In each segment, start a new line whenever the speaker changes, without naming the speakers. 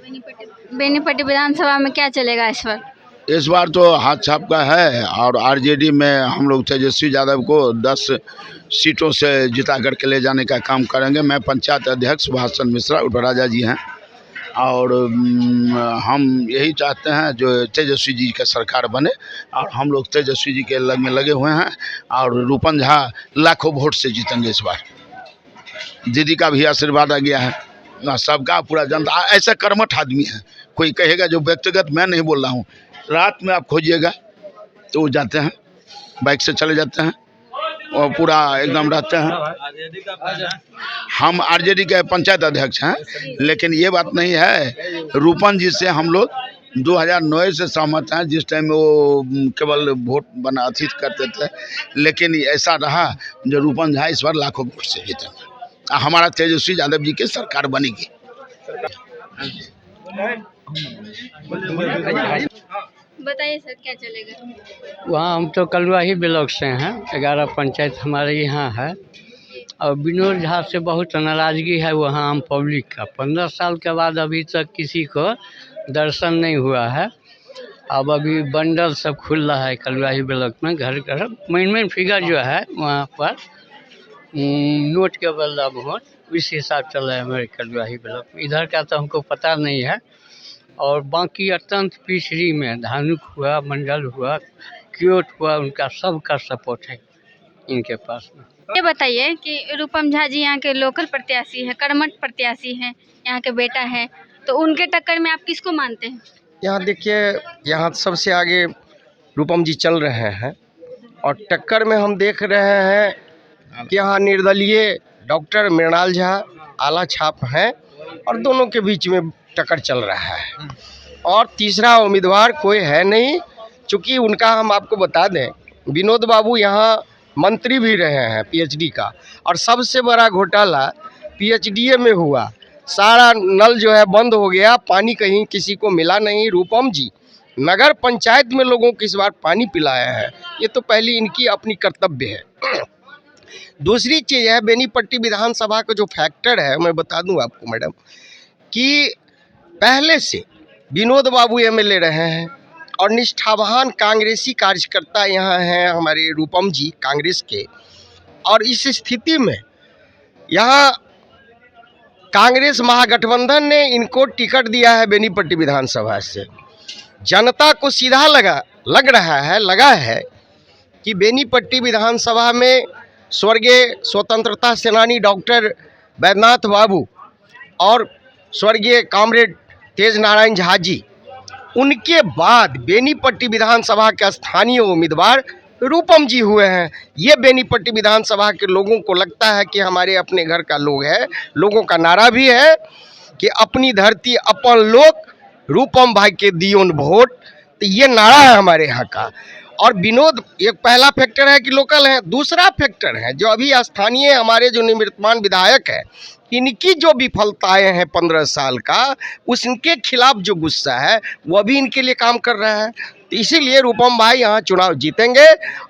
बेनीपट्टी विधानसभा में क्या चलेगा इस बार?
इस बार तो हाथ छाप का है और आरजेडी में हम लोग तेजस्वी यादव को 10 सीटों से जिता करके ले जाने का काम करेंगे। मैं पंचायत अध्यक्ष सुभाष चंद्र मिश्रा उर्वराजा जी हैं और हम यही चाहते हैं जो तेजस्वी जी का सरकार बने और हम लोग तेजस्वी जी के में लगे हुए हैं और रूपन झा लाखों वोट से जीतेंगे इस बार। दीदी का भी आशीर्वाद आ गया है ना, सबका पूरा जनता ऐसा कर्मठ आदमी है। कोई कहेगा जो व्यक्तिगत मैं नहीं बोल रहा हूँ, रात में आप खोजिएगा तो वो जाते हैं बाइक से चले जाते हैं और पूरा एकदम रहते हैं। हम आरजेडी के पंचायत अध्यक्ष हैं, लेकिन ये बात नहीं है, रूपन जी से हम लोग 2009 से सहमत हैं। जिस टाइम वो केवल वोट बना अथी करते थे, लेकिन ऐसा रहा जो रूपन झा इस बार लाखों वोट से जीतेंगे। हमारा तेजस्वी यादव जी की सरकार बनेगी।
बताइए सर क्या चलेगा?
वहाँ हम तो कलुआही ब्लॉक से हैं, 11 पंचायत हमारे यहाँ है और विनोद झा से बहुत नाराज़गी है वहाँ आम पब्लिक का। 15 साल के बाद अभी तक किसी को दर्शन नहीं हुआ है। अब अभी बंडल सब खुल रहा है कलुआही ब्लॉक में, घर घर मेन फिगर जो है वहाँ पर नोट के बदला वोट इस हिसाब चल रहा है हमारे कलुआही ब्लॉक में। इधर का तो हमको पता नहीं है। और बाकी अत्यंत पिछड़ी में धानुक हुआ, मंडल हुआ, क्योट हुआ, उनका सबका सपोर्ट है इनके पास में।
ये बताइए कि रूपम झा जी यहाँ के लोकल प्रत्याशी है, कर्मठ प्रत्याशी हैं, यहाँ के बेटा है, तो उनके टक्कर में आप किसको मानते हैं?
यहाँ देखिए, यहाँ सबसे आगे रूपम जी चल रहे हैं और टक्कर में हम देख रहे हैं कि यहाँ निर्दलीय डॉक्टर मृणाल झा आला छाप हैं और दोनों के बीच में टक्कर चल रहा है और तीसरा उम्मीदवार कोई है नहीं। चूँकि उनका हम आपको बता दें, विनोद बाबू यहाँ मंत्री भी रहे हैं पीएचडी का, और सबसे बड़ा घोटाला पीएचडीए में हुआ। सारा नल जो है बंद हो गया, पानी कहीं किसी को मिला नहीं। रूपम जी नगर पंचायत में लोगों को इस बार पानी पिलाया है, ये तो पहली इनकी अपनी कर्तव्य है। दूसरी चीज़ है, बेनीपट्टी विधानसभा का जो फैक्टर है, मैं बता दूं आपको मैडम कि पहले से विनोद बाबू एमएलए रहे हैं और निष्ठावान कांग्रेसी कार्यकर्ता यहाँ हैं हमारे रूपम जी कांग्रेस के। और इस स्थिति में यहाँ कांग्रेस महागठबंधन ने इनको टिकट दिया है बेनीपट्टी विधानसभा से। जनता को सीधा लगा है कि बेनीपट्टी विधानसभा में स्वर्गीय स्वतंत्रता सेनानी डॉक्टर बैद्यनाथ बाबू और स्वर्गीय कॉमरेड तेज नारायण झा जी, उनके बाद बेनीपट्टी विधानसभा के स्थानीय उम्मीदवार रूपम जी हुए हैं। ये बेनीपट्टी विधानसभा के लोगों को लगता है कि हमारे अपने घर का लोग है। लोगों का नारा भी है कि अपनी धरती अपन लोग, रूपम भाई के दियोन वोट। तो ये नारा है हमारे यहाँ का। और विनोद एक पहला फैक्टर है कि लोकल है। दूसरा फैक्टर है जो अभी स्थानीय हमारे जो निवर्तमान विधायक है, इनकी जो विफलताएं हैं 15 साल का, उसके खिलाफ जो गुस्सा है वो भी इनके लिए काम कर रहा है। तो इसीलिए रूपम भाई यहाँ चुनाव जीतेंगे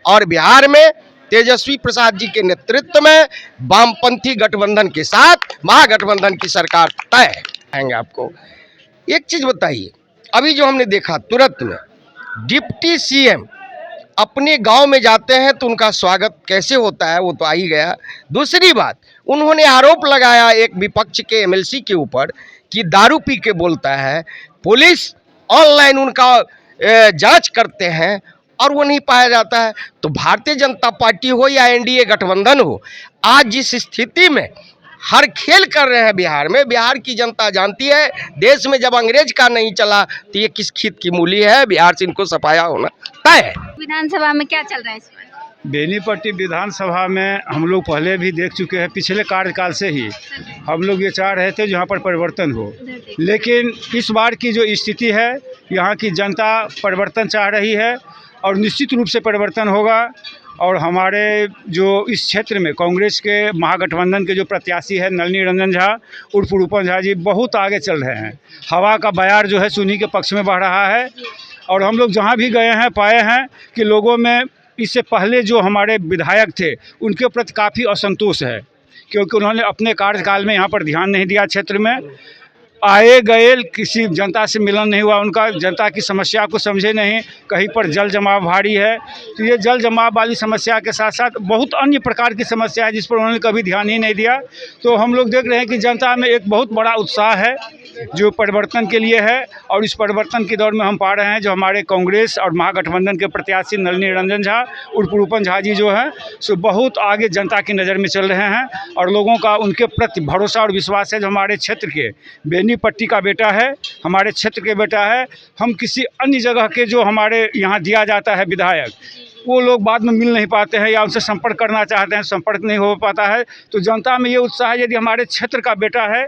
और बिहार में तेजस्वी प्रसाद जी के नेतृत्व में वामपंथी गठबंधन के साथ महागठबंधन की सरकार तय है। आपको एक चीज़ बताइए, अभी जो हमने देखा तुरंत में डिप्टी सीएम अपने गांव में जाते हैं तो उनका स्वागत कैसे होता है वो तो आ ही गया। दूसरी बात, उन्होंने आरोप लगाया एक विपक्ष के एमएलसी के ऊपर कि दारू पी के बोलता है। पुलिस ऑनलाइन उनका जांच करते हैं और वो नहीं पाया जाता है। तो भारतीय जनता पार्टी हो या एनडीए गठबंधन हो, आज जिस स्थिति में हर खेल कर रहे हैं बिहार में, बिहार की जनता जानती है। देश में जब अंग्रेज का नहीं चला तो ये किस खेत की मूली है, बिहार से इनको सफाया होना तय है।
विधानसभा में क्या चल रहा है इस बार?
बेनीपट्टी विधानसभा में हम लोग पहले भी देख चुके हैं, पिछले कार्यकाल से ही हम लोग ये चाह रहे थे जहाँ पर परिवर्तन हो, लेकिन इस बार की जो स्थिति है, यहाँ की जनता परिवर्तन चाह रही है और निश्चित रूप से परिवर्तन होगा। और हमारे जो इस क्षेत्र में कांग्रेस के महागठबंधन के जो प्रत्याशी है नलिनी रंजन झा उर्फ रूपम झा जी बहुत आगे चल रहे हैं। हवा का बयार जो है सुन्नी के पक्ष में बढ़ रहा है और हम लोग जहाँ भी गए हैं पाए हैं कि लोगों में इससे पहले जो हमारे विधायक थे उनके प्रति काफ़ी असंतोष है, क्योंकि उन्होंने अपने कार्यकाल में यहाँ पर ध्यान नहीं दिया क्षेत्र में। आए गए, किसी जनता से मिलन नहीं हुआ उनका, जनता की समस्या को समझे नहीं। कहीं पर जल जमाव भारी है, तो ये जल जमाव वाली समस्या के साथ साथ बहुत अन्य प्रकार की समस्या है जिस पर उन्होंने कभी ध्यान ही नहीं दिया। तो हम लोग देख रहे हैं कि जनता में एक बहुत बड़ा उत्साह है जो परिवर्तन के लिए है, और इस परिवर्तन के दौर में हम पा रहे हैं जो हमारे कांग्रेस और महागठबंधन के प्रत्याशी नलिनी रंजन झा उर्फ रूपम झा जी जो हैं सो बहुत आगे जनता की नज़र में चल रहे हैं, और लोगों का उनके प्रति भरोसा और विश्वास है। जो हमारे क्षेत्र के बेनीपट्टी का बेटा है, हमारे क्षेत्र के बेटा है, हम किसी अन्य जगह के जो हमारे यहाँ दिया जाता है विधायक, वो लोग बाद में मिल नहीं पाते हैं या उनसे संपर्क करना चाहते हैं, संपर्क नहीं हो पाता है। तो जनता में ये उत्साह है, यदि हमारे क्षेत्र का बेटा है,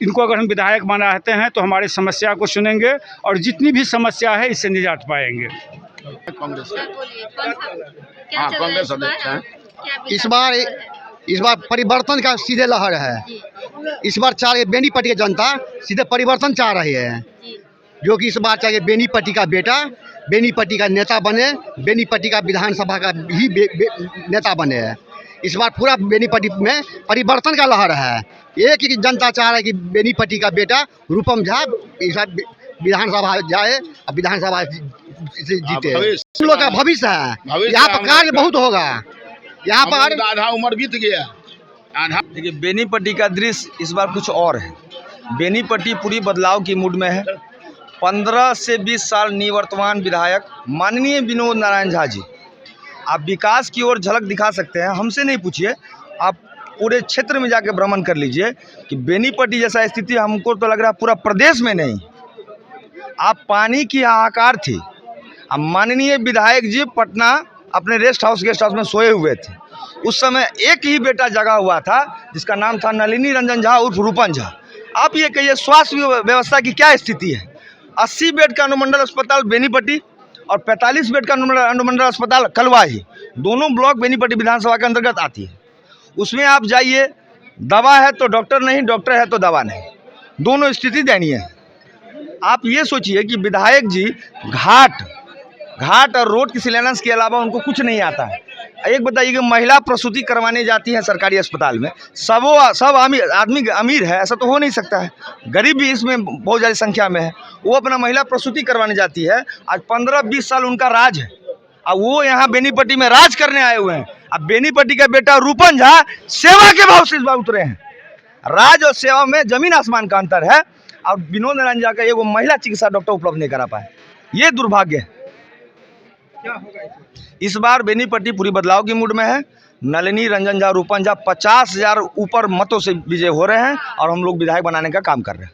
इनको अगर हम विधायक बनाते हैं तो हमारी समस्या को सुनेंगे और जितनी भी समस्या है इससे निजात पाएंगे।
कांग्रेस
हाँ,
कांग्रेस अध्यक्ष हैं।
इस बार परिवर्तन का सीधे लहर है। इस बार चाहे बेनीपट्टी की जनता सीधे परिवर्तन चाह रही है, जो कि इस बार चाहे बेनीपट्टी का बेटा बेनीपट्टी का नेता बने, बेनीपट्टी का विधानसभा का ही नेता बने। इस बार पूरा बेनीपट्टी में परिवर्तन का लहर है। एक ही जनता चाह रहा है कि बेनीपट्टी का बेटा रूपम झा इस बार विधानसभा जाए और विधानसभा से जीते। हम लोग का भविष्य है, यहाँ पर कार्य बहुत होगा। यहाँ पर
आधा उम्र बीत गया।
देखिए, बेनीपट्टी का दृश्य इस बार कुछ और है। बेनीपट्टी पूरी बदलाव की मूड में है। 15 से 20 साल निवर्तमान विधायक माननीय विनोद नारायण झा जी, आप विकास की ओर झलक दिखा सकते हैं। हमसे नहीं पूछिए, आप पूरे क्षेत्र में जाके भ्रमण कर लीजिए कि बेनीपट्टी जैसा स्थिति हमको तो लग रहा है पूरा प्रदेश में नहीं। आप पानी की हाहाकार थी। अब माननीय विधायक जी पटना अपने गेस्ट हाउस में सोए हुए थे। उस समय एक ही बेटा जगा हुआ था जिसका नाम था नलिनी रंजन झा उर्फ रूपम झा। आप ये कहिए स्वास्थ्य व्यवस्था की क्या स्थिति है। 80 बेड का अनुमंडल अस्पताल बेनीपट्टी और 45 बेड का अनुमंडल अस्पताल कलवाही, दोनों ब्लॉक बेनीपट्टी विधानसभा के अंतर्गत आती है। उसमें आप जाइए, दवा है तो डॉक्टर नहीं, डॉक्टर है तो दवा नहीं, दोनों स्थिति दयनीय है। आप ये सोचिए कि विधायक जी घाट और रोड की शिलान्यास के अलावा उनको कुछ नहीं आता है। एक बताइए कि महिला प्रसूति करवाने जाती है सरकारी अस्पताल में, सब आदमी अमीर है, ऐसा तो हो नहीं सकता है। गरीब भी इसमें बहुत ज़्यादा संख्या में है। वो अपना महिला प्रसूति करवाने जाती है। आज 15-20 साल उनका राज है, अब वो यहाँ बेनीपट्टी में राज करने आए हुए हैं। अब बेनीपट्टी का बेटा रूपम झा सेवा के भाव से इस बार उतरे हैं। राज और सेवा में जमीन आसमान का अंतर है। और विनोद नारायण झा का एगो महिला चिकित्सा डॉक्टर उपलब्ध नहीं करा पाए, ये दुर्भाग्य है। इस बार बेनीपट्टी पूरी बदलाव की मूड में है। नलिनी रंजन झा रूपम झा 50,000 ऊपर मतों से विजय हो रहे हैं और हम लोग विधायक बनाने का काम कर रहे हैं।